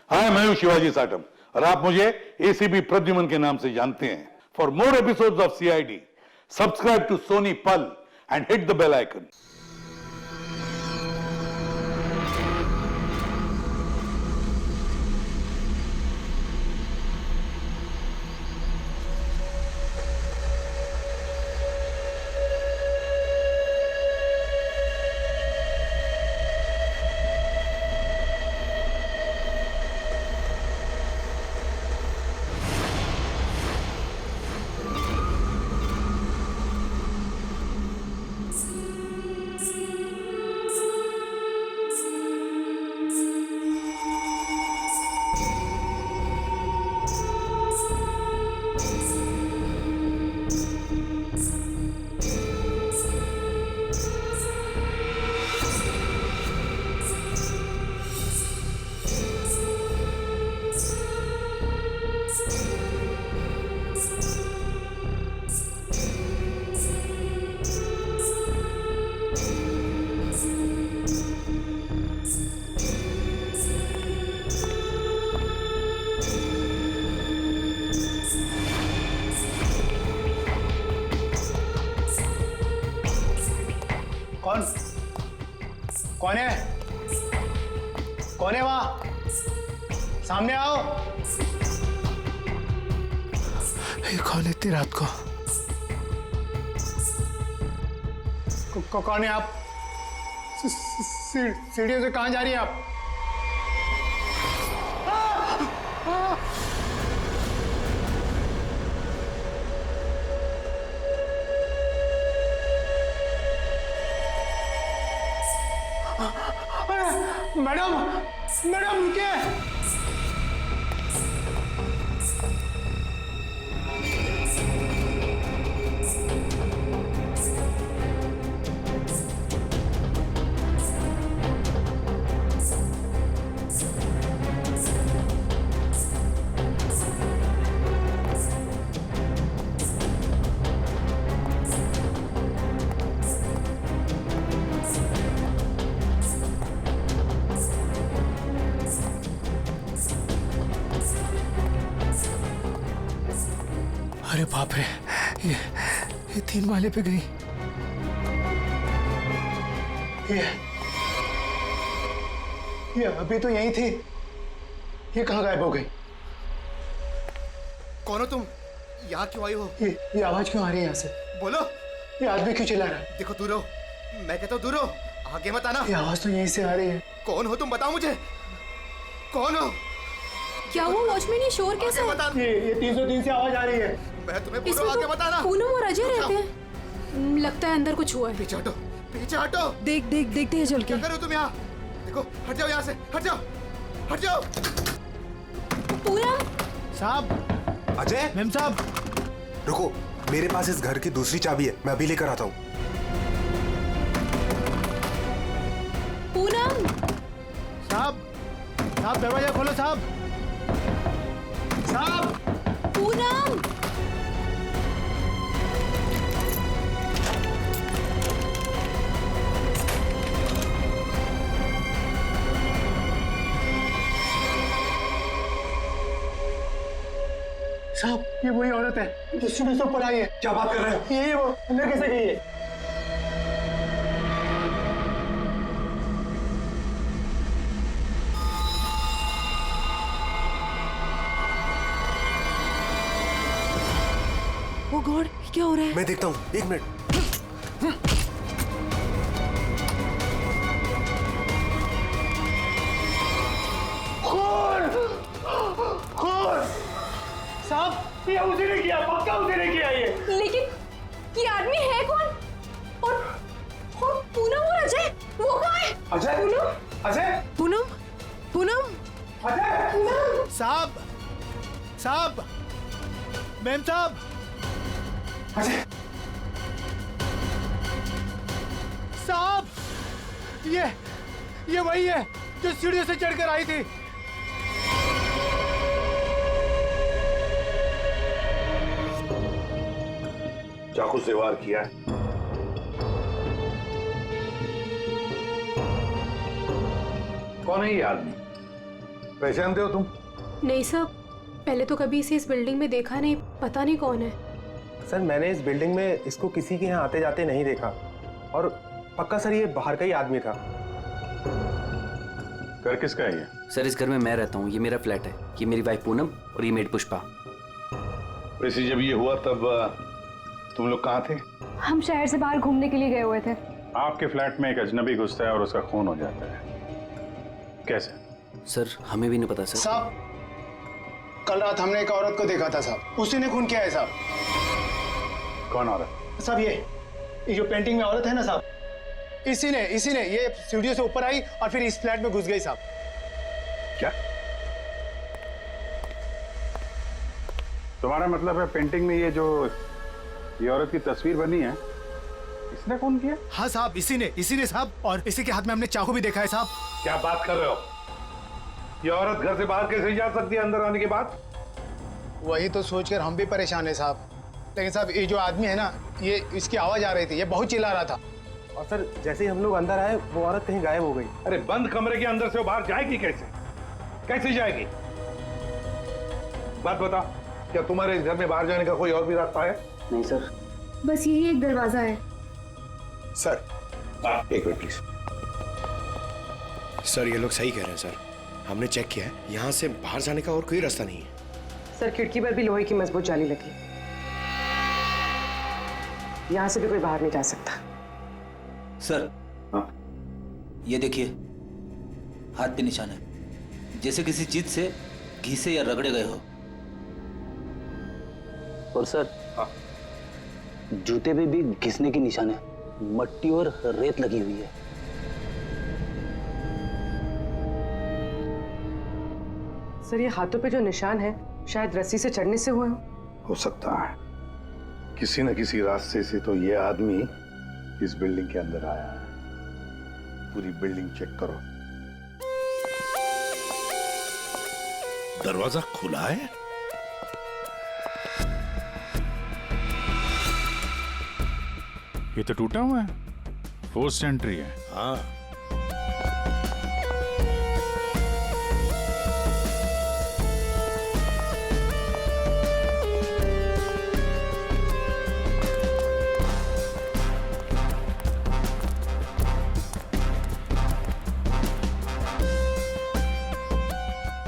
हाँ, मैं हूं शिवाजी साटम और आप मुझे एसीपी प्रद्युमन के नाम से जानते हैं। For more episodes of CID, subscribe to Sony Pal and hit the bell icon. कौन कौन है? कौन है वहां? सामने आओ। ये कौन है इतनी रात को? कौन है आप? सीढ़ियों से कहां जा रही हैं आप? मैडम, मैडम रुकिए। अरे बाप रे, ये 3 माले पे गई। ये अभी तो यही थी, ये कहाँ गायब हो गई? कौन हो तुम? यहाँ क्यों आई हो? ये आवाज क्यों आ रही है यहाँ से? बोलो। ये आदमी क्यों चिल्ला रहा है? देखो दूर हो, मैं कहता हूँ दूर हो, आगे मत आना। ये आवाज तो यहीं से आ रही है। कौन हो तुम, बताओ मुझे, कौन हो? क्या हुआ वॉचमैन, ये शोर कैसा है? बता। ये 303 से आवाज आ रही है। मैं तुम्हें बोल रहा इसमें हूँ, आगे तो बताना। पूनम और अजय रहते हैं। लगता है अंदर कुछ हुआ है। पीछे हटो, पीछे हटो। देखते हैं चल के। क्या कर रहे हो तुम यहाँ? देखो, हट जाओ यहाँ से, हट जाओ, हट जाओ। पूनम साहब, अजय, मेम साहब, रुको, मेरे पास इस घर की दूसरी चाबी है, मैं अभी लेकर आता हूँ। पूनम साहब, दरवाजा खोलो साहब। साहब, पूनम साहब, ये वही औरत है जो सीढ़ी से ऊपर आई है। क्या बात कर रहे हो? ये वो अंदर कैसे गई है? ओ गॉड, क्या हो रहा है? मैं देखता हूँ, 1 मिनट। साहब, ये उसी ने किया, पक्का उसी ने किया ये। लेकिन ये आदमी है कौन? और पूनम और अजय, वो कहाँ है? अजय? पूनम, अजय? पूनम, अजय? साहब, मेम साहब, अजय? साहब, ये वही है जो सीढ़ियों से चढ़कर आई थी। चाकू से वार किया है। कौन है ये आदमी? पहचानते हो तुम? नहीं सर, पहले तो कभी इसे इस बिल्डिंग में देखा नहीं, पता नहीं कौन है। सर मैंने इस बिल्डिंग में इसको किसी के यहाँ आते जाते नहीं देखा, और पक्का सर ये बाहर का ही आदमी था। घर किसका है ये? सर इस घर में मैं रहता हूँ, ये मेरा फ्लैट है, ये मेरी वाइफ पूनम और ये मेड पुष्पा। वैसे जब ये हुआ तब तुम लोग कहाँ थे? हम शहर से बाहर घूमने के लिए गए हुए थे। आपके फ्लैट में एक अजनबी घुसता है और उसका खून हो जाता है, कैसे? सर हमें भी नहीं पता सर। साहब, कल रात हमने एक औरत को देखा था साहब, उसी ने खून किया है साहब। कौन औरत? साहब ये जो पेंटिंग में औरत है ना साहब, इसी ने ये सीढ़ियों से ऊपर आई और फिर इस फ्लैट में घुस गई साहब। क्या? तुम्हारा मतलब है पेंटिंग में ये औरत की तस्वीर बनी है, इसने खून किया? हाँ साहब, इसी ने साहब, और इसी के हाथ में हमने चाकू भी देखा है साहब। क्या बात कर रहे हो? ये औरत घर से बाहर कैसे जा सकती है अंदर आने के बाद? वही तो सोचकर हम भी परेशान है साहब। लेकिन साहब ये जो आदमी है ना, ये इसकी आवाज आ रही थी, ये बहुत चिल्ला रहा था। और सर जैसे ही हम लोग अंदर आए वो औरत कहीं गायब हो गई। अरे बंद कमरे के अंदर से वो बाहर जाएगी कैसे? कैसे जाएगी? बात बता, क्या तुम्हारे इस घर में बाहर जाने का कोई और भी रास्ता है? नहीं सर, बस यही एक दरवाजा है। सर एक मिनट प्लीज। सर ये लोग सही कह रहे हैं सर, हमने चेक किया है, यहाँ से बाहर जाने का और कोई रास्ता नहीं है। सर खिड़की पर भी लोहे की मजबूत जाली लगी, यहाँ से भी कोई बाहर नहीं जा सकता। सर ये देखिए, हाथ पे निशान है, जैसे किसी चीज से घिसे या रगड़े गए हो। और सर जूते पे भी घिसने की निशान है, मट्टी और रेत लगी हुई है। सर ये हाथों पे जो निशान है शायद रस्सी से चढ़ने से हुए हो सकता है, किसी न किसी रास्ते से तो ये आदमी इस बिल्डिंग के अंदर आया है। पूरी बिल्डिंग चेक करो। दरवाजा खुला है? ये तो टूटा हुआ है, फोर्स्ड एंट्री है। हाँ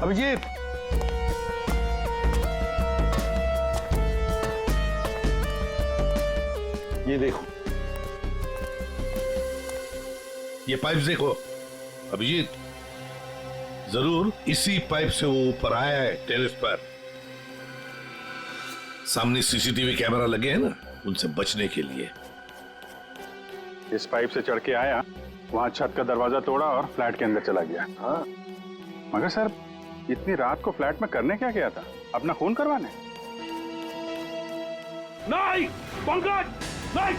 अभिजीत, ये देखो, ये पाइप देखो अभिजीत, जरूर इसी पाइप से वो ऊपर आया है टेरेस पर। सामने सीसीटीवी कैमरा लगे हैं ना, उनसे बचने के लिए। इस पाइप से चढ़ के आया, वहां छत का दरवाजा तोड़ा और फ्लैट के अंदर चला गया। हाँ, मगर सर इतनी रात को फ्लैट में करने क्या गया था? अपना खून करवाने? नहीं पंकज, नहीं।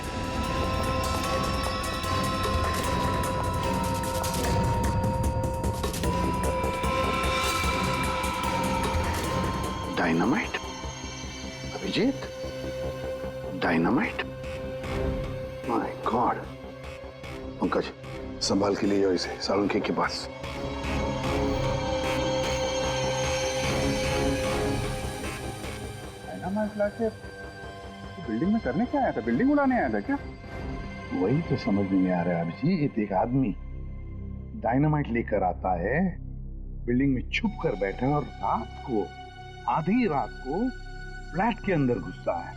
Dynamite? Abhijit, dynamite? My God. Pankaj संभाल के ले जाओ इसे सालुंखे के पास। बिल्डिंग में करने क्या आया था? बिल्डिंग उड़ाने आया था क्या? वही तो समझ नहीं आ रहा है अभिजीत। एक आदमी डायनामाइट लेकर आता है, बिल्डिंग में छुप कर बैठा है और रात को, आधी रात को फ्लैट के अंदर घुसता है,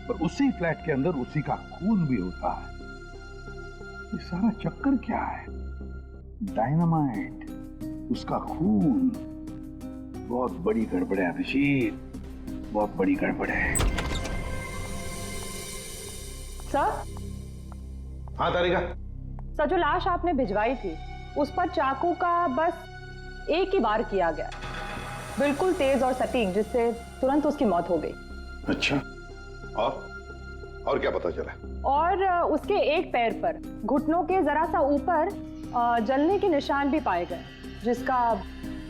और उसी फ्लैट के अंदर उसी का खून भी होता है। ये सारा चक्कर क्या है? डायनामाइट, उसका खून। बहुत बड़ी गड़बड़ है अभिजीत, बहुत बड़ी गड़बड़ है। सर? हाँ तारिका। सर जो लाश आपने भिजवाई थी उस पर चाकू का बस एक ही बार किया गया, बिल्कुल तेज और सटीक, जिससे तुरंत उसकी मौत हो गई। अच्छा, और क्या पता चला? और उसके एक पैर पर घुटनों के जरा सा ऊपर जलने के निशान भी पाए गए, जिसका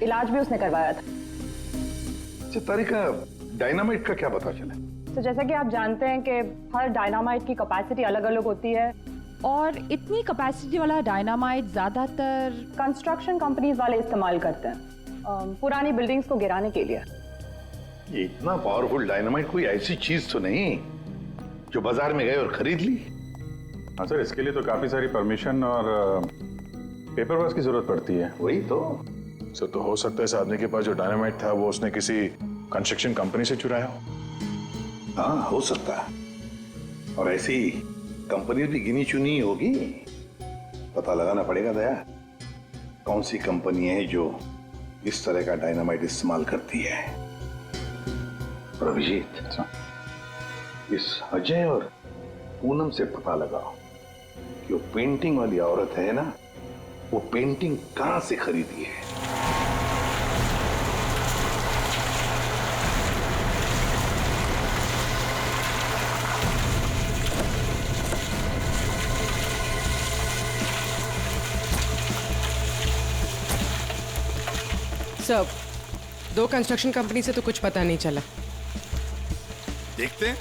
इलाज भी उसने करवाया था। अच्छा तारिका, डायनामाइट का क्या पता चला? तो जैसा कि आप जानते हैं कि हर डायनामाइट की कैपेसिटी अलग अलग होती है, और इतनी कैपेसिटी वाला डायनामाइट ज्यादातर कंस्ट्रक्शन कंपनीज वाले इस्तेमाल करते हैं। पुरानी बिल्डिंग्स को गिराने के लिए। ये इतना पावरफुल डायनामाइट कोई ऐसी चीज तो नहीं जो बाजार में गए और खरीद ली? हाँ सर, इसके लिए तो काफी सारी परमिशन और पेपर वर्क की जरूरत पड़ती है। वही तो। सर, तो हो सकता है इस आदमी के पास जो डायनामाइट था वो उसने किसी कंस्ट्रक्शन कंपनी से चुराया हो। हाँ, हो सकता है। और ऐसी कंपनी भी गिनी चुनी होगी। पता लगाना पड़ेगा दया, कौन सी कंपनी है जो इस तरह का डायनामाइट इस्तेमाल करती है। और अभिजीत, इस अजय और पूनम से पता लगाओ कि वो पेंटिंग वाली औरत है ना, वो पेंटिंग कहां से खरीदी है। सब 2 कंस्ट्रक्शन कंपनी से तो कुछ पता नहीं चला। देखते हैं,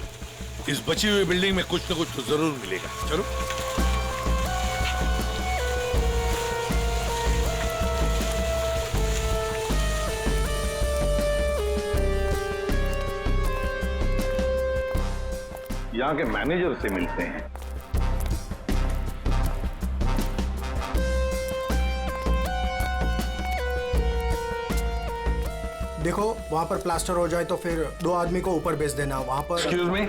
इस बची हुई बिल्डिंग में कुछ न कुछ तो जरूर मिलेगा। चलो। यहाँ के मैनेजर से मिलते हैं। देखो, वहां पर प्लास्टर हो जाए तो फिर 2 आदमी को ऊपर भेज देना। वहां पर। Excuse me.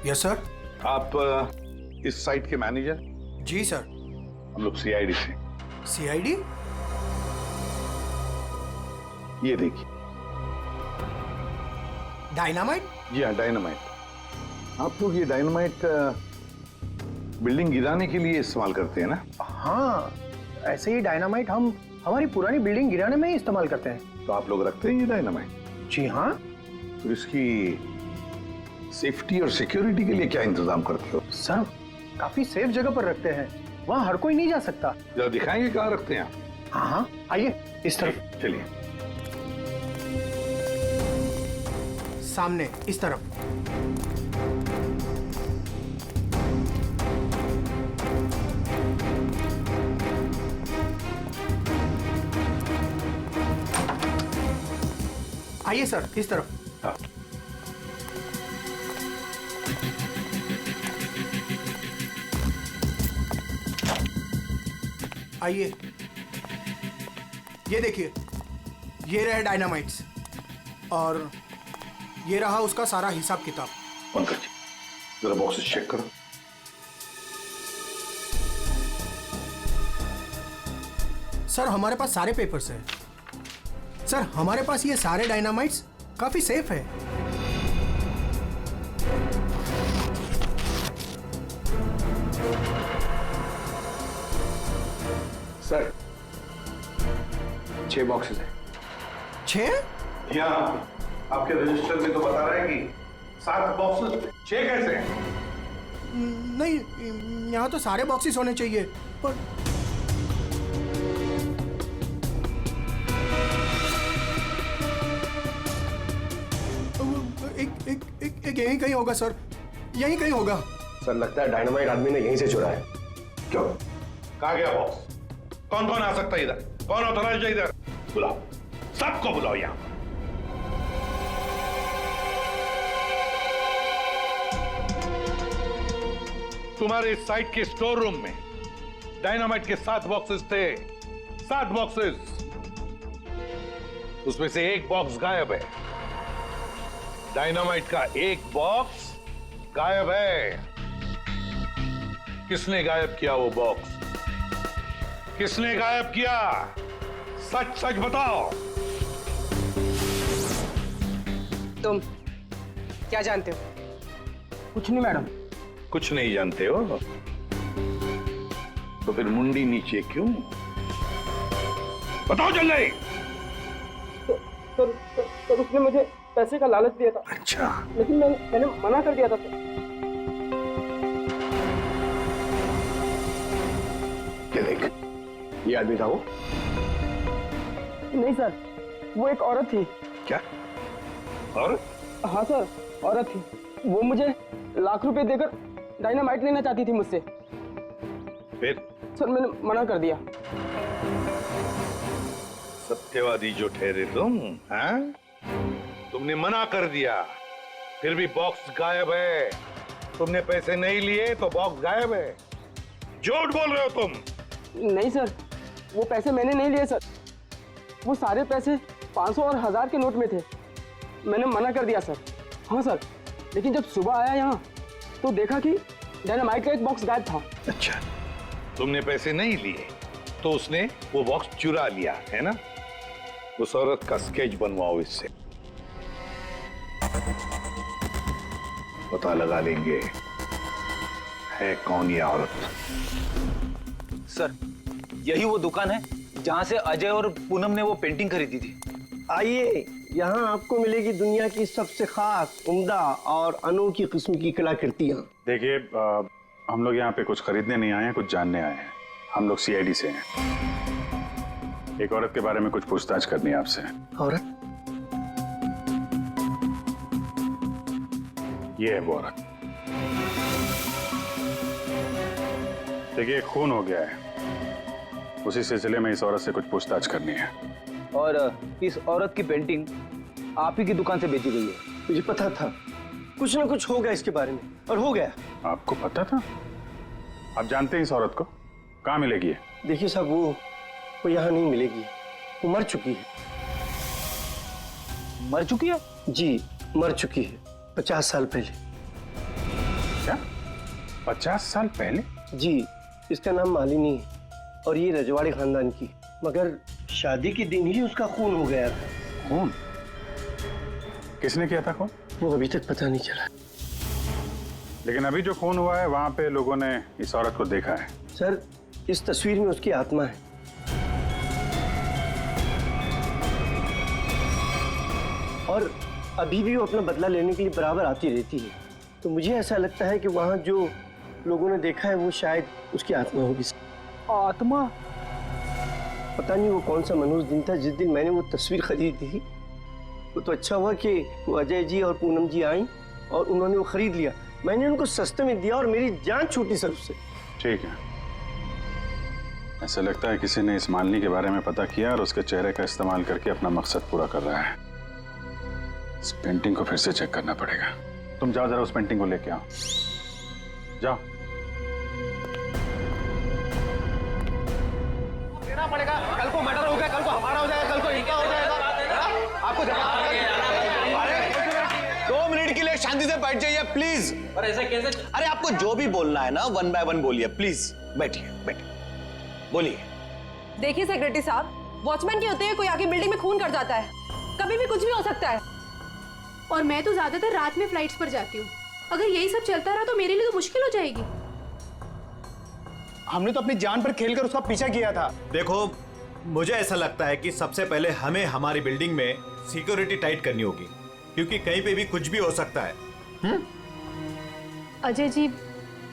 Yes sir. आप इस साइट के मैनेजर? जी सर। हम लोग सीआईडी से। सीआईडी? ये देखिए। डायनामाइट? जी हाँ, डायनामाइट। आप लोग ये डायनामाइट बिल्डिंग गिराने के लिए इस्तेमाल करते हैं ना? हाँ, ऐसे ही डायनामाइट हम हमारी पुरानी बिल्डिंग गिराने में ही इस्तेमाल करते हैं। तो आप लोग रखते हैं ये डायनामाइट? जी हाँ। तो इसकी सेफ्टी और सिक्योरिटी के लिए क्या इंतजाम करते हो? सर, काफी सेफ जगह पर रखते हैं, वहाँ हर कोई नहीं जा सकता। जरा दिखाएंगे कहाँ रखते हैं आप? हाँ हाँ, आइए इस तरफ। चलिए। सामने इस तरफ। आइए सर, इस तरफ। हाँ। आइए, ये देखिए, ये रहे डायनामाइट्स और ये रहा उसका सारा हिसाब किताब। पंकज, जरा बॉक्सेस चेक करो। सर, हमारे पास सारे पेपर्स हैं। सर, हमारे पास ये सारे डायनामाइट्स काफी सेफ है। सर, 6 बॉक्सेस हैं। 6? यहाँ आपके रजिस्टर में तो बता रहा है कि 7 बॉक्सेस। 6 कैसे हैं? नहीं, यहाँ तो सारे बॉक्सेस होने चाहिए, पर एक यहीं कहीं होगा सर, यहीं कहीं होगा। सर, लगता है डायनामाइट आदमी ने यहीं से चुराया है। क्यों? कहाँ गया बॉक्स? कौन कौन आ सकता है इधर? कौन ऑथराइज्ड है इधर? बुलाओ, सबको बुलाओ यहाँ। तुम्हारे साइट के स्टोर रूम में डायनामाइट के 7 बॉक्सेस थे। 7 बॉक्सेस। उसमें से 1 बॉक्स गायब है। डायनामाइट का 1 बॉक्स गायब है। किसने गायब किया वो बॉक्स? किसने गायब किया? सच सच बताओ। तुम क्या जानते हो? कुछ नहीं मैडम। कुछ नहीं जानते हो तो फिर मुंडी नीचे क्यों? बताओ जल्दी। सर, उसने मुझे पैसे का लालच दिया था। अच्छा। लेकिन मैंने मना कर दिया था सर। क्या देख? ये आदमी था वो? नहीं सर, वो एक औरत थी। क्या? और? हाँ सर, औरत थी। वो मुझे लाख रुपए देकर डायनामाइट लेना चाहती थी मुझसे। फिर? सर, मैंने मना कर दिया। सत्यवादी जो ठहरे तुम, हाँ? तुमने मना कर दिया, फिर भी बॉक्स गायब है। तुमने पैसे नहीं लिए तो बॉक्स गायब है। झूठ बोल रहे हो तुम। नहीं सर, वो पैसे मैंने नहीं लिए सर। वो सारे पैसे 500 और 1000 के नोट में थे। मैंने मना कर दिया सर। हाँ सर, लेकिन जब सुबह आया यहाँ तो देखा कि डायनामाइट का एक बॉक्स गायब था। अच्छा, तुमने पैसे नहीं लिए तो उसने वो बॉक्स चुरा लिया है ना? उस औरत का स्केच बनवाओ इससे, पता लगा लेंगे है कौन ये औरत। सर, यही वो दुकान है जहां से अजय और पूनम ने वो पेंटिंग खरीदी थी। आइए, यहाँ आपको मिलेगी दुनिया की सबसे खास, उम्दा और अनोखी किस्म की कलाकृतियाँ। देखिए, हम लोग यहाँ पे कुछ खरीदने नहीं आए हैं, कुछ जानने आए हैं। हम लोग सीआईडी से हैं। एक औरत के बारे में कुछ पूछताछ करनी है आपसे। औरत? ये है वो औरत। देखिए, खून हो गया है, उसी सिलसिले में इस औरत से कुछ पूछताछ करनी है। और इस औरत की पेंटिंग आप ही की दुकान से बेची गई है। मुझे पता था कुछ ना कुछ होगा इसके बारे में, और हो गया। आपको पता था? आप जानते हैं इस औरत को? कहाँ मिलेगी है? देखिए साहब, वो यहाँ नहीं मिलेगी। वो मर चुकी है। मर चुकी है? जी, मर चुकी है 50 साल पहले। क्या? 50 साल पहले? जी, इसका नाम मालिनी है और ये रजवाड़ी खानदान की। मगर शादी के दिन ही उसका खून हो गया था। खून? किसने किया था खून? वो अभी तक पता नहीं चला। लेकिन अभी जो खून हुआ है वहां पे लोगों ने इस औरत को देखा है। सर, इस तस्वीर में उसकी आत्मा है। और अभी भी वो अपना बदला लेने के लिए बराबर आती रहती है। तो मुझे ऐसा लगता है कि वहां जो लोगों ने देखा है वो शायद उसकी आत्मा होगी। आत्मा? पता नहीं वो कौन सा मनहूस दिन था जिस दिन मैंने वो तस्वीर खरीदी थी। वो तो अच्छा हुआ कि वो अजय जी और पूनम जी आई और उन्होंने वो खरीद लिया। मैंने उनको सस्ते में दिया और मेरी जान छूटी सर उससे। ठीक है, ऐसा लगता है किसी ने इस मालिनी के बारे में पता किया और उसके चेहरे का इस्तेमाल करके अपना मकसद पूरा कर रहा है। इस पेंटिंग को फिर से चेक करना पड़ेगा। तुम जाओ, जरा उस पेंटिंग को लेके आओ। जाओ। देना पड़ेगा। कल को मर्डर हो गया, कल को हमारा हो जाएगा, कल को इनका हो जाएगा। आपको 2 मिनट के लिए शांति से बैठ जाइए प्लीज। पर ऐसे कैसे? अरे आपको जो भी बोलना है ना 1 बाय 1 बोलिए प्लीज। बैठिए बैठिए, बोलिए। देखिए सेक्रेटरी साहब, वॉचमैन के होते हैं, कोई आके बिल्डिंग में खून कर जाता है, कभी भी कुछ भी हो सकता है। और मैं तो ज्यादातर रात में फ्लाइट्स पर जाती हूँ। अगर यही सब चलता रहा तो मेरे लिए तो मुश्किल हो जाएगी। हमने तो अपनी जान पर खेलकर उसका पीछा किया था। देखो, मुझे ऐसा लगता है कि सबसे पहले हमें हमारी बिल्डिंग में सिक्योरिटी टाइट करनी होगी, क्योंकि कहीं पे भी कुछ भी हो सकता है। अजय जी,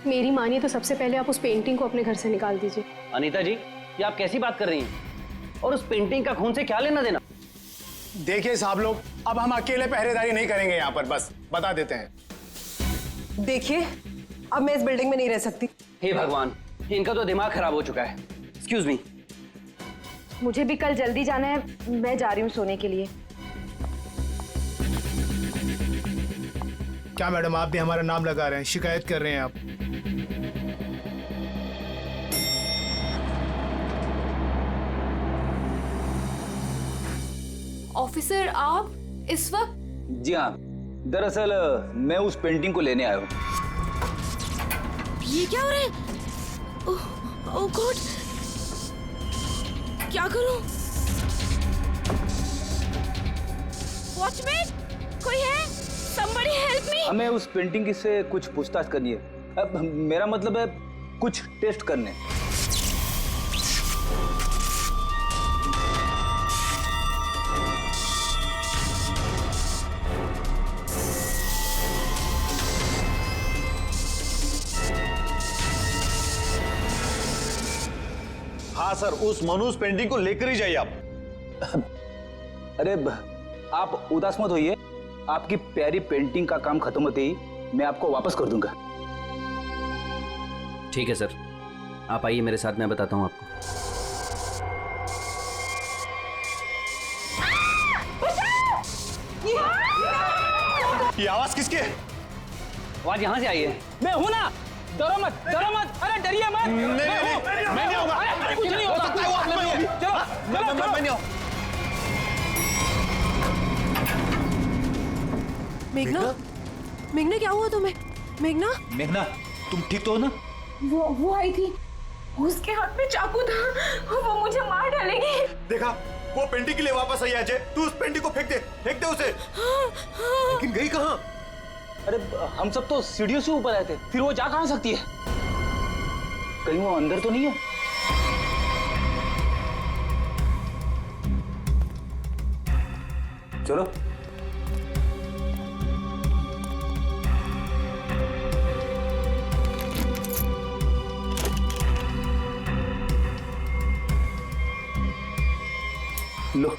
मेरी मानिए तो सबसे पहले आप उस पेंटिंग को अपने घर से निकाल दीजिए। अनीता जी, ये आप कैसी बात कर रही हैं? और उस पेंटिंग का खून से क्या लेना देना? देखिए साहब लोग, अब हम अकेले पहरेदारी नहीं करेंगे यहाँ पर, बस बता देते हैं। देखिए, अब मैं इस बिल्डिंग में नहीं रह सकती। हे भगवान, इनका तो दिमाग खराब हो चुका है। Excuse me. मुझे भी कल जल्दी जाना है, मैं जा रही हूँ सोने के लिए। क्या मैडम, आप भी हमारा नाम लगा रहे हैं, शिकायत कर रहे हैं आप? ऑफिसर, आप इस वक्त? जी हाँ, दरअसल मैं उस पेंटिंग को लेने आया हूँ। ये क्या हो रहा है? ओह गॉड, क्या करूं? वॉचमैन, कोई है? Somebody help me! हमें उस पेंटिंग से कुछ पूछताछ करनी है। अब मेरा मतलब है कुछ टेस्ट करने। हाँ सर, उस मनूस पेंटिंग को लेकर ही जाइए आप। अरे आप उदास मत होइए, आपकी प्यारी पेंटिंग का काम खत्म होते ही मैं आपको वापस कर दूंगा। ठीक है सर, आप आइए मेरे साथ, मैं बताता हूँ आपको। ये आवाज किसकी है? आवाज यहाँ से आई है। मैं हूँ ना, डरो मत, अरे डरिए मत। मैं नहीं आऊंगा। कुछ नहीं हो सकता है, वो हाथ में होगी। चलो मैं नहीं आऊं। मेघना, मेघना क्या हुआ तुम्हें? मेघना, मेघना, तुम ठीक तो हो ना? वो आई थी, उसके हाथ में चाकू था, वो मुझे मार डालेगी। देखा, वो पेंटिंग के लिए वापस आई अजय। तू उस पेंटिंग को फेंक दे उसे। लेकिन गई कहाँ? अरे हम सब तो सीढ़ियों से ऊपर आए थे, फिर वो जा कहाँ सकती है? कहीं वो अंदर तो नहीं है? चलो। लो।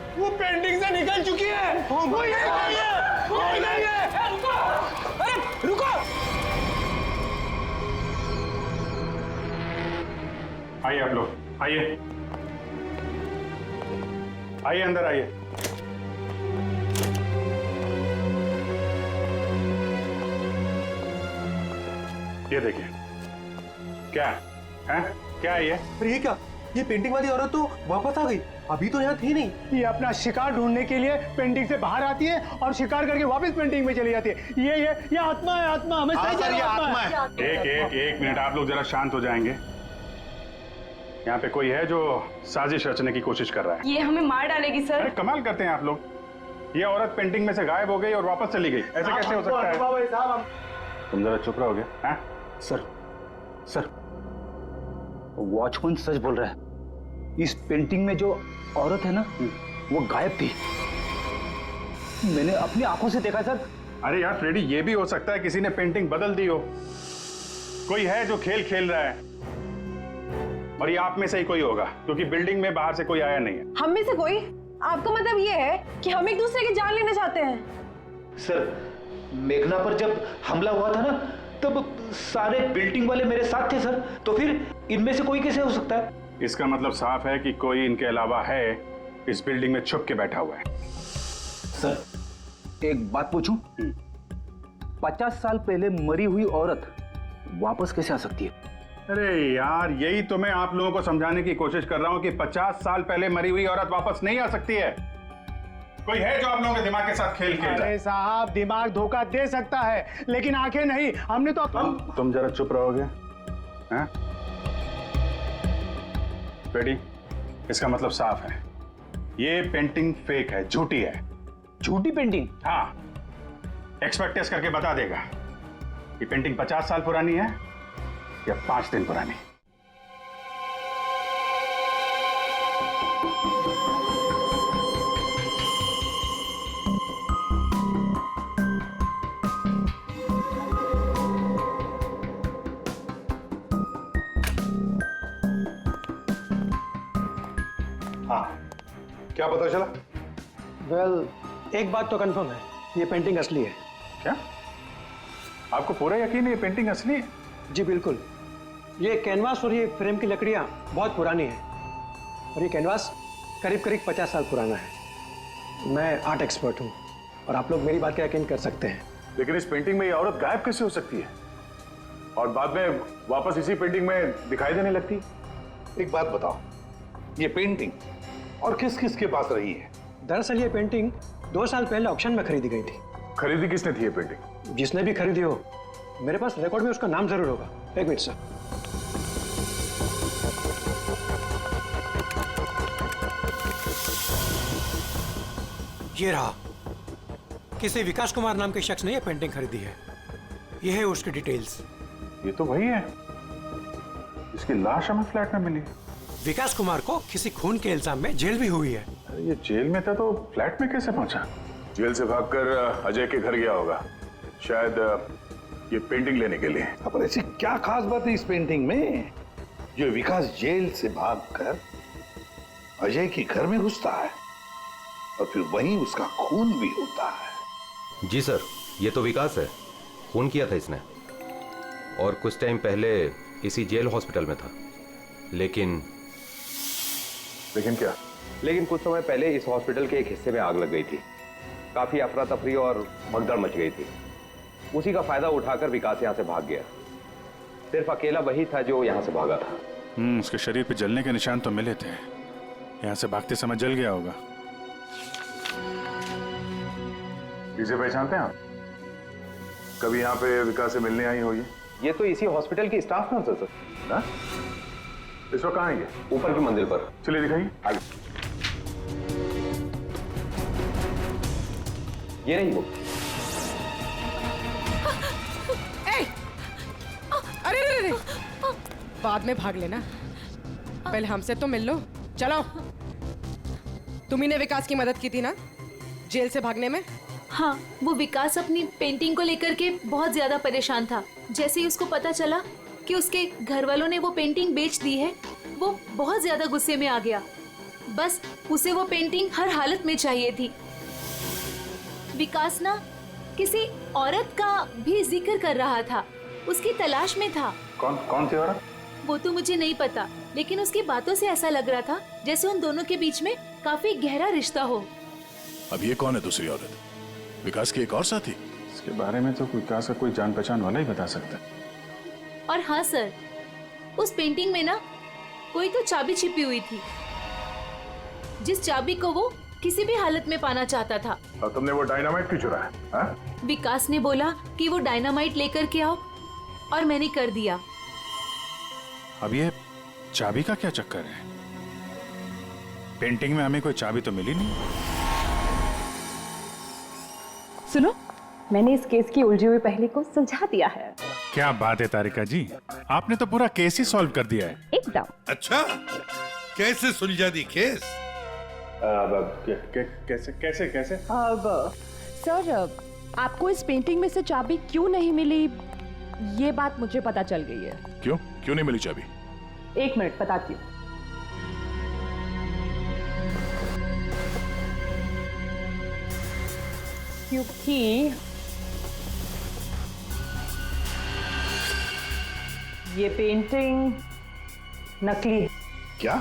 वो पेंटिंग से निकल चुकी है। वो यही नहीं है, वो यही नहीं है। रुको, अरे रुको। आइए आप लोग, आइए आइए, अंदर आइए। ये देखिए, क्या है? क्या है ये? अरे ये क्या? ये पेंटिंग वाली औरत तो वापस आ गई, अभी तो यहाँ थी नहीं। ये अपना शिकार ढूंढने के लिए पेंटिंग से बाहर आती है और शिकार करके वापस पेंटिंग में चली जाती है। ये आत्मा है, आत्मा। हमें सही कह रहे हो, आत्मा है। एक मिनट, आप लोग जरा शांत हो जाएंगे। यहाँ पे कोई है जो साजिश रचने की कोशिश कर रहा है। ये हमें मार डालेगी सर। अरे कमाल करते हैं आप लोग। ये औरत पेंटिंग में से गायब हो गई और वापस चली गई, ऐसे कैसे हो सकता है? तुम जरा चुप रहोगे? हाँ? सर, वॉचमैन सच बोल रहा है। इस पेंटिंग में जो औरत है ना, वो गायब थी। मैंने अपनी आंखों से देखा सर। अरे यार फ्रेडी, ये भी हो सकता है किसी ने पेंटिंग बदल दी हो। कोई है जो खेल खेल रहा है, और ये आप में से ही कोई होगा, क्योंकि बिल्डिंग में बाहर से कोई आया नहीं है। हम में से कोई? आपका मतलब ये है कि हम एक दूसरे की जान लेना चाहते हैं? सर, मेघना पर जब हमला हुआ था ना, तब सारे बिल्डिंग वाले मेरे साथ थे सर। तो फिर इनमें से कोई कैसे हो सकता है? इसका मतलब साफ है कि कोई इनके अलावा है, इस बिल्डिंग में छुप के बैठा हुआ है। सर, एक बात पूछूं? 50 साल पहले मरी हुई औरत वापस कैसे आ सकती है? अरे यार, यही तो मैं आप लोगों को समझाने की कोशिश कर रहा हूं कि 50 साल पहले मरी हुई औरत वापस नहीं आ सकती है। कोई है जो आप लोगों के दिमाग के साथ खेल खेल रहा है? अरे साहब, दिमाग धोखा दे सकता है, लेकिन आंखें नहीं। हमने तो तुम जरा चुप रहोगे? हैं? रेडी? इसका मतलब साफ है, ये पेंटिंग फेक है, झूठी है। झूठी पेंटिंग? हाँ, एक्सपर्ट टेस्ट करके बता देगा ये पेंटिंग 50 साल पुरानी है या 5 दिन पुरानी। हाँ, क्या पता चला? वेल, एक बात तो कंफर्म है, ये पेंटिंग असली है। क्या? आपको पूरा यकीन है ये पेंटिंग असली है? जी बिल्कुल। ये कैनवास और ये फ्रेम की लकड़ियाँ बहुत पुरानी है, और ये कैनवास करीब करीब 50 साल पुराना है। मैं आर्ट एक्सपर्ट हूँ और आप लोग मेरी बात का यकीन कर सकते हैं। लेकिन इस पेंटिंग में ये औरत गायब कैसे हो सकती है और बाद में वापस इसी पेंटिंग में दिखाई देने लगती? एक बात बताओ, ये पेंटिंग और किस किस के पास रही है? दरअसल ये पेंटिंग 2 साल पहले ऑक्शन में खरीदी गई थी। खरीदी किसने थी ये पेंटिंग? जिसने भी खरीदी हो, मेरे पास रिकॉर्ड में उसका नाम जरूर होगा। एक मिनट सर। ये रहा, किसी विकास कुमार नाम के शख्स ने यह पेंटिंग खरीदी है। यह है उसकी डिटेल्स। ये तो वही है, इसकी लाश हमें फ्लैट में मिली। विकास कुमार को किसी खून के इल्जाम में जेल भी हुई है। अरे ये जेल में था तो फ्लैट में कैसे पहुंचा? जेल से भागकर अजय के घर गया होगा, शायद ये पेंटिंग लेने के लिए। पर ऐसी क्या खास बात है इस पेंटिंग में? जो विकास जेल से भागकर अजय के घर में घुसता है और फिर वहीं उसका खून भी होता है। जी सर, ये तो विकास है। खून किया था इसने और कुछ टाइम पहले इसी जेल हॉस्पिटल में था। लेकिन क्या? लेकिन कुछ समय पहले इस हॉस्पिटल के एक हिस्से में आग लग गई थी। काफी अफरा तफरी और भगदड़ मच गई थी। उसी का फायदा उठाकर विकास यहाँ से भाग गया। सिर्फ अकेला वही था जो यहाँ से भागा था। उसके शरीर पे जलने के निशान तो मिले थे। यहाँ से भागते समय जल गया होगा। इसे पहचानते हैं आप? कभी यहाँ पे विकास से मिलने आई हो? ये तो इसी हॉस्पिटल की स्टाफ नर्स है सर। ना? इस वक्त कहाँ है ये? ऊपर की मंजिल पर। चलिए दिखाइए। आगे। ये नहीं वो। अरे अरे अरे, बाद में भाग लेना, पहले हमसे तो मिल लो। चलो, तुम्ही ने विकास की मदद की थी ना जेल से भागने में? हाँ, वो विकास अपनी पेंटिंग को लेकर के बहुत ज्यादा परेशान था। जैसे ही उसको पता चला कि उसके घर वालों ने वो पेंटिंग बेच दी है, वो बहुत ज्यादा गुस्से में आ गया। बस उसे वो पेंटिंग हर हालत में चाहिए थी। विकास ना किसी औरत का भी जिक्र कर रहा था, उसकी तलाश में था। कौन थी औरत? वो तो मुझे नहीं पता, लेकिन उसकी बातों से ऐसा लग रहा था जैसे उन दोनों के बीच में काफी गहरा रिश्ता हो। अब ये कौन है दूसरी औरत? विकास की एक और साथी? इसके बारे में तो विकास का कोई जान पहचान वाला ही बता सकता है। और हाँ सर, उस पेंटिंग में ना कोई तो चाबी छिपी हुई थी, जिस चाबी को वो किसी भी हालत में पाना चाहता था। और तुमने वो डायनामाइट क्यों चुराया? विकास ने बोला कि वो डायनामाइट लेकर के आओ और मैंने कर दिया। अब ये चाबी का क्या चक्कर है? पेंटिंग में हमें कोई चाबी तो मिली नहीं। सुनो, मैंने इस केस की उलझी हुई पहेली को सुलझा दिया है। क्या बात है तारिका जी, आपने तो पूरा केस ही सॉल्व कर दिया है। एकदम। अच्छा, कैसे सुलझा दी केस? कैसे? अब सर, आपको इस पेंटिंग में से चाबी क्यों नहीं मिली, ये बात मुझे पता चल गई है। क्यों नहीं मिली चाबी? एक मिनट बताती हूँ। क्योंकि ये पेंटिंग नकली है। क्या?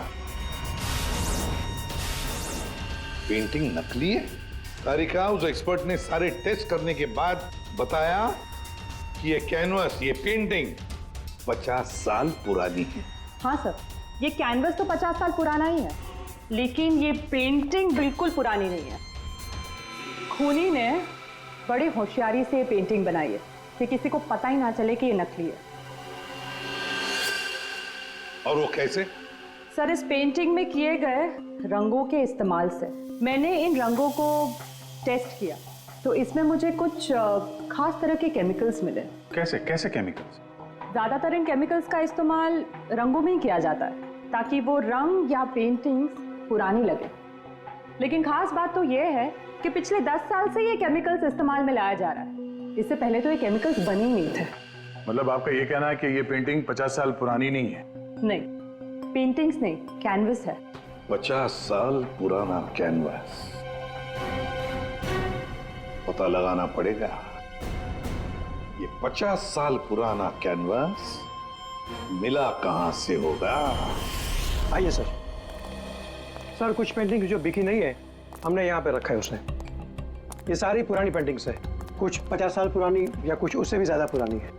पेंटिंग नकली है? तारिका, उस एक्सपर्ट ने सारे टेस्ट करने के बाद बताया कि ये कैनवस, ये पेंटिंग 50 साल पुरानी है। हाँ सर, ये कैनवस तो 50 साल पुराना ही है, लेकिन ये पेंटिंग बिल्कुल पुरानी नहीं है। खूनी ने बड़ी होशियारी से ये पेंटिंग बनाई है कि किसी को पता ही ना चले कि ये नकली है। और वो कैसे? सर, इस पेंटिंग में किए गए रंगों के इस्तेमाल से मैंने इन रंगों को टेस्ट किया, तो इसमें मुझे कुछ खास तरह के केमिकल्स मिले। कैसे केमिकल्स? ज्यादातर इन केमिकल्स का इस्तेमाल रंगों में ही किया जाता है ताकि वो रंग या पेंटिंग्स पुरानी लगे। लेकिन खास बात तो ये है कि पिछले 10 साल से ये केमिकल्स इस्तेमाल में लाया जा रहा है। इससे पहले तो ये केमिकल्स बने ही नहीं थे। मतलब आपका ये कहना है कि ये पेंटिंग 50 साल पुरानी नहीं है? नहीं, पेंटिंग्स नहीं, कैनवस है। 50 साल पुराना कैनवस। पता लगाना पड़ेगा ये 50 साल पुराना कैनवस मिला कहां से होगा। आइए सर। सर, कुछ पेंटिंग जो बिकी नहीं है हमने यहाँ पे रखा है उसने। ये सारी पुरानी पेंटिंग्स है, कुछ 50 साल पुरानी या कुछ उससे भी ज्यादा पुरानी है।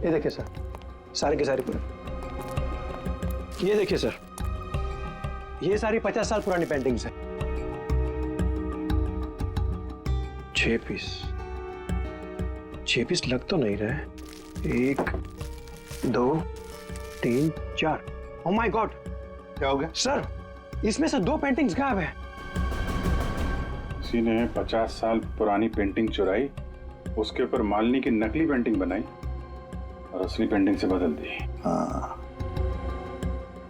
ये देखिए सर, सारी की सारी पुरानी। ये देखिए सर, ये सारी 50 साल पुरानी पेंटिंग्स है। 6 पीस लग तो नहीं रहे। 1 2 3 4। ओह माय गॉड, क्या हो गया सर? इसमें से 2 पेंटिंग्स गायब है। किसी ने 50 साल पुरानी पेंटिंग चुराई, उसके ऊपर मालिनी की नकली पेंटिंग बनाई और असली पेंटिंग से बदल दी। हाँ,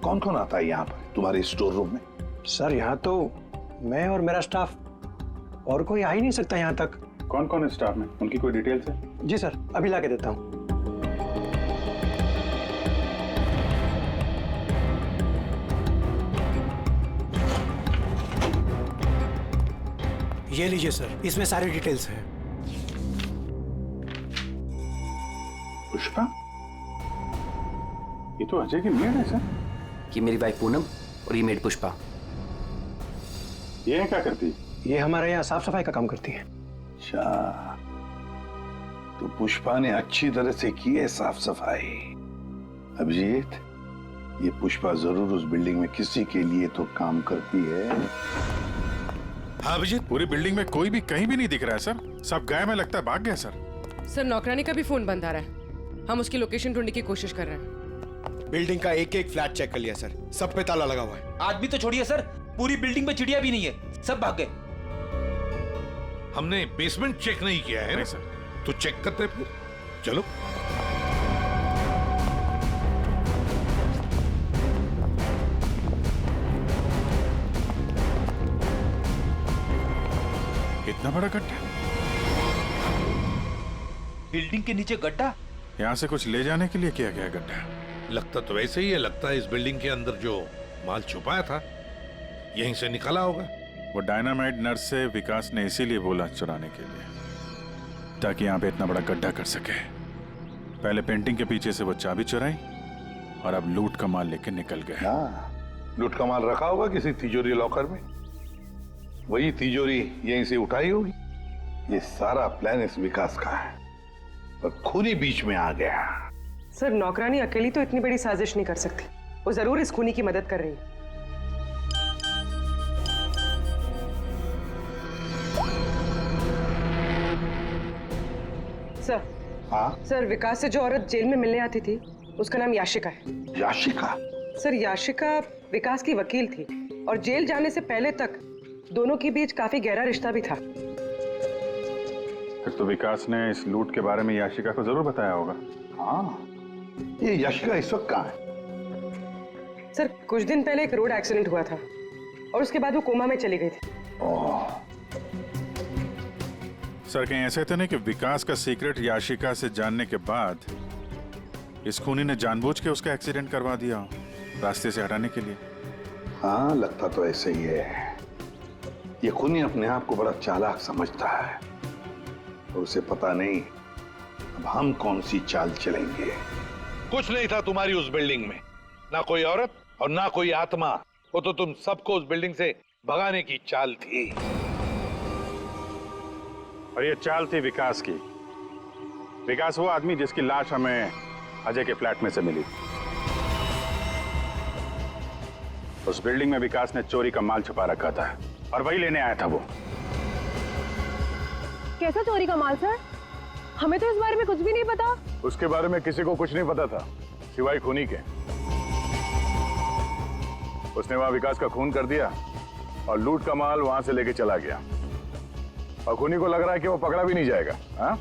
कौन कौन आता है यहाँ पर तुम्हारे स्टोर रूम में? सर, यहाँ तो मैं और मेरा स्टाफ, और कोई आ ही नहीं सकता यहाँ तक। कौन कौन है स्टाफ में? उनकी कोई डिटेल्स है? जी सर, अभी ला के देता हूँ। ये लीजिए सर, इसमें सारी डिटेल्स हैं। पुष्पा, ये तो अजय की मेड है सर। ये मेरी वाइफ पूनम और ये मेड पुष्पा। ये क्या करती? ये हमारे यहाँ साफ सफाई का काम करती है। अच्छा, तो पुष्पा ने अच्छी तरह से की है साफ सफाई। अभिजीत, ये पुष्पा जरूर उस बिल्डिंग में किसी के लिए तो काम करती है। हाँ अभिजीत, पूरी बिल्डिंग में कोई भी कहीं भी नहीं दिख रहा है सर। सब गायब है, लगता है भाग गया सर। सर नौकरानी का भी फोन बंद आ रहा है। हम उसकी लोकेशन ढूंढने की कोशिश कर रहे हैं। बिल्डिंग का एक एक फ्लैट चेक कर लिया सर, सब पे ताला लगा हुआ है। आदमी तो छोड़िए सर, पूरी बिल्डिंग में चिड़िया भी नहीं है, सब भाग गए। हमने बेसमेंट चेक नहीं किया है ना सर, तो चेक करते फिर। चलो। इतना बड़ा गड्ढा? बिल्डिंग के नीचे गड्ढा? यहाँ से कुछ ले जाने के लिए किया गया गड्ढा। लगता तो वैसे ही है, लगता है इस बिल्डिंग के अंदर जो माल छुपाया था यहीं से निकला होगा। वो डायनामाइट नर्स से विकास ने इसीलिए बोला चुराने के लिए, ताकि यहाँ पे इतना बड़ा गड्ढा कर सके। पहले पेंटिंग के पीछे से वो चाबी चुराई और अब लूट का माल लेके निकल गए। हाँ, लूट का माल रखा होगा किसी तिजोरी लॉकर में, वही तिजोरी यहीं से उठाई होगी। ये सारा प्लान इस विकास का है, पर खूनी बीच में आ गया। सर नौकरानी अकेली तो इतनी बड़ी साजिश नहीं कर सकती, वो जरूर इस खूनी की मदद कर रही है। सर। हाँ? सर विकास से जो औरत जेल में मिलने आती थी उसका नाम याशिका है। याशिका? सर याशिका विकास की वकील थी और जेल जाने से पहले तक दोनों के बीच काफी गहरा रिश्ता भी था। फिर तो विकास ने इस लूट के बारे में याशिका को जरूर बताया होगा। हाँ, ये याशिका इस वक्त कहाँ है? सर कुछ दिन पहले एक रोड एक्सीडेंट हुआ था और उसके बाद वो कोमा में चली गई थी। सर कहीं ऐसे तो नहीं कि विकास का सीक्रेट याशिका से जानने के बाद इस खूनी ने जानबूझ के उसका एक्सीडेंट करवा दिया रास्ते से हटाने के लिए? हाँ, लगता तो ऐसे ही है। ये खूनी अपने आप को बड़ा चालाक समझता है और उसे पता नहीं अब हम कौन सी चाल चलेंगे। कुछ नहीं था तुम्हारी उस बिल्डिंग में, ना कोई औरत और ना कोई आत्मा। वो तो तुम सबको उस बिल्डिंग से भगाने की चाल थी। और ये चाल थी विकास की। विकास वो आदमी जिसकी लाश हमें अजय के फ्लैट में से मिली। उस बिल्डिंग में विकास ने चोरी का माल छुपा रखा था और वही लेने आया था वो। कैसा चोरी का माल सर? हमें तो इस बारे में कुछ भी नहीं पता। उसके बारे में किसी को कुछ नहीं पता था सिवाय खूनी के। उसने वहां विकास का खून कर दिया और लूट का माल वहां से लेके चला गया। और खूनी को लग रहा है कि वो पकड़ा भी नहीं जाएगा। हाँ?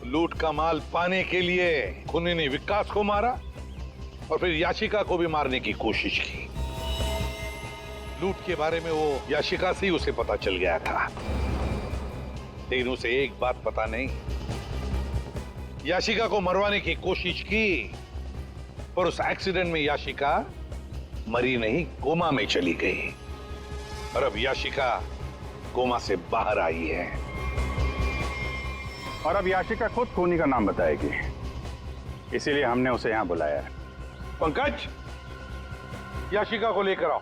लूट का माल पाने के लिए खूनी ने विकास को मारा और फिर याशिका को भी मारने की कोशिश की। लूट के बारे में वो याशिका से ही उसे पता चल गया था, लेकिन उसे एक बात पता नहीं। याशिका को मरवाने की कोशिश की पर उस एक्सीडेंट में याशिका मरी नहीं, कोमा में चली गई। और अब याशिका कोमा से बाहर आई है और अब याशिका खुद खूनी का नाम बताएगी, इसीलिए हमने उसे यहां बुलाया है। पंकज, याशिका को लेकर आओ।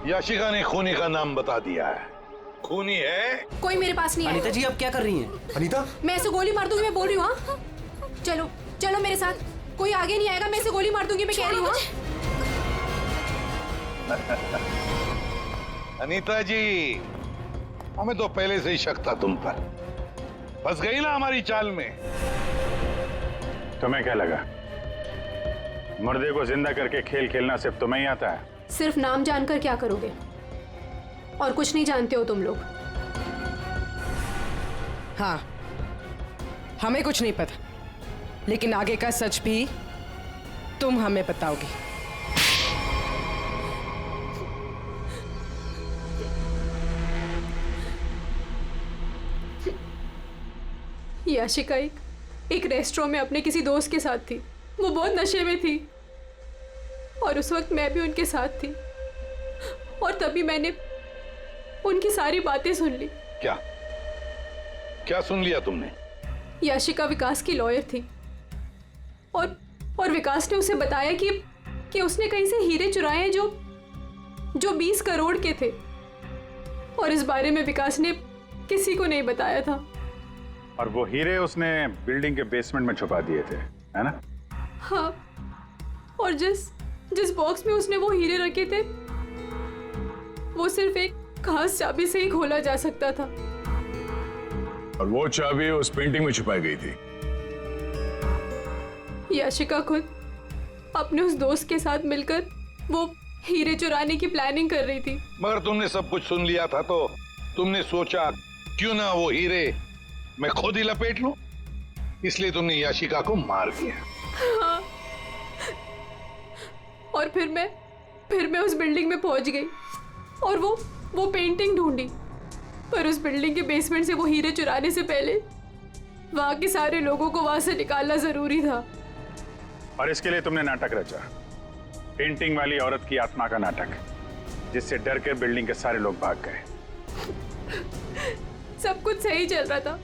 याशिका ने खूनी का नाम बता दिया है। खूनी है कोई मेरे पास नहीं है। अनीता जी आप क्या कर रही हैं? अनीता, मैं ऐसे गोली मार दूंगी, मैं बोल रही हूँ। हाँ? चलो चलो मेरे साथ, कोई आगे नहीं आएगा, मैं ऐसे गोली मार दूंगी, मैं कह रही हूँ। अनीता जी, हमें तो पहले से ही शक था तुम पर। फंस गई ना हमारी चाल में। तुम्हें क्या लगा मुर्दे को जिंदा करके खेल खेलना सिर्फ तुम्हें ही आता है। सिर्फ नाम जानकर क्या करोगे? और कुछ नहीं जानते हो तुम लोग। हाँ, हमें कुछ नहीं पता, लेकिन आगे का सच भी तुम हमें बताओगी। याशिका एक रेस्टोरेंट में अपने किसी दोस्त के साथ थी। वो बहुत नशे में थी और उस वक्त मैं भी उनके साथ थी, और तभी मैंने उनकी सारी बातें सुन ली। क्या क्या सुन लिया तुमने? याशिका विकास की लॉयर थी और विकास ने उसे बताया कि उसने कहीं से हीरे चुराए हैं जो 20 करोड़ के थे, और इस बारे में विकास ने किसी को नहीं बताया था। और वो हीरे उसने बिल्डिंग के बेसमेंट में छुपा दिए थे, है ना? हाँ, और जिस बॉक्स में उसने वो हीरे रखे थे वो सिर्फ एक खास चाबी से ही खोला जा सकता था। और वो चाबी उस पेंटिंग में छुपाई गई थी। याशिका खुद अपने उस दोस्त के साथ मिलकर वो हीरे चुराने की प्लानिंग कर रही थी। मगर तुमने सब कुछ सुन लिया था तो तुमने सोचा क्यों ना वो हीरे मैं खुद ही लपेट लूं, इसलिए तुमने याशिका को मार दिया। हाँ। और फिर मैं उस बिल्डिंग में पहुंच गई और वो पेंटिंग ढूंढी, पर उस बिल्डिंग के बेसमेंट से वो हीरे चुराने से पहले वहां के सारे लोगों को वहां से निकालना जरूरी था। और इसके लिए तुमने नाटक रचा, पेंटिंग वाली औरत की आत्मा का नाटक, जिससे डर के बिल्डिंग के सारे लोग भाग गए। सब कुछ सही चल रहा था,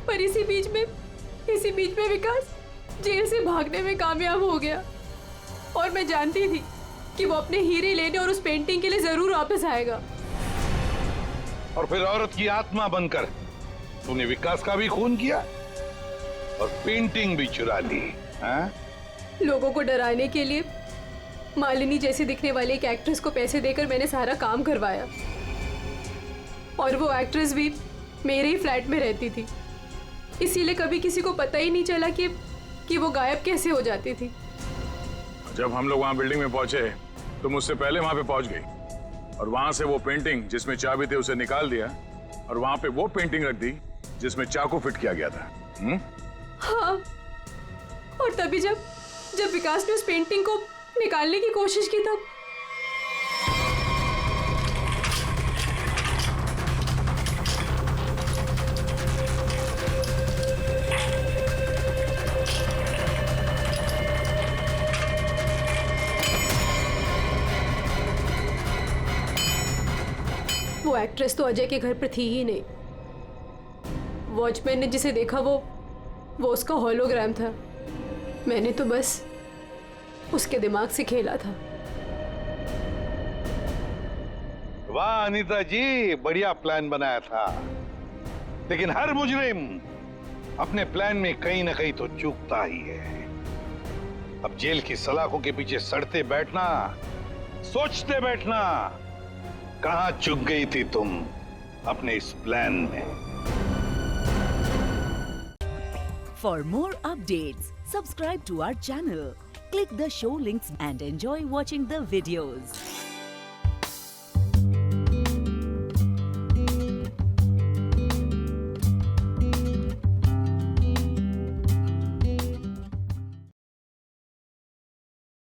पर इसी बीच में विकास जेल से भागने में कामयाब हो गया, और मैं जानती थी कि वो अपने हीरे लेने और उस पेंटिंग के लिए जरूर वापस आएगा। और फिर औरत की आत्मा बनकर तूने विकास का भी खून किया और पेंटिंग भी चुरा ली। हाँ? लोगों को डराने के लिए मालिनी जैसी दिखने वाली एक एक्ट्रेस को पैसे देकर मैंने सारा काम करवाया, और वो एक्ट्रेस भी मेरे ही फ्लैट में रहती थी, इसीलिए कभी किसी को पता ही नहीं चला कि वो गायब कैसे हो जाती थी। जब हम लोग वहां बिल्डिंग में पहुंचे तो मुझसे पहले वहां पे पहुंच गई, और वहां से वो पेंटिंग जिसमें चाबी थी उसे निकाल दिया, और वहां पे वो पेंटिंग रख दी जिसमें चाकू फिट किया गया था। हाँ, और तभी जब विकास ने उस पेंटिंग को निकालने की कोशिश की तब वो एक्ट्रेस तो अजय के घर पर थी ही नहीं। वॉचमैन ने जिसे देखा वो उसका होलोग्राम था। मैंने तो बस उसके दिमाग से खेला था। वाह अनीता जी, बढ़िया प्लान बनाया था, लेकिन हर मुजरिम अपने प्लान में कहीं ना कहीं तो चूकता ही है। अब जेल की सलाखों के पीछे सड़ते बैठना, सोचते बैठना, कहां चूक गई थी तुम अपने इस प्लान में। For more updates, subscribe to our channel, click the show links and enjoy watching the videos.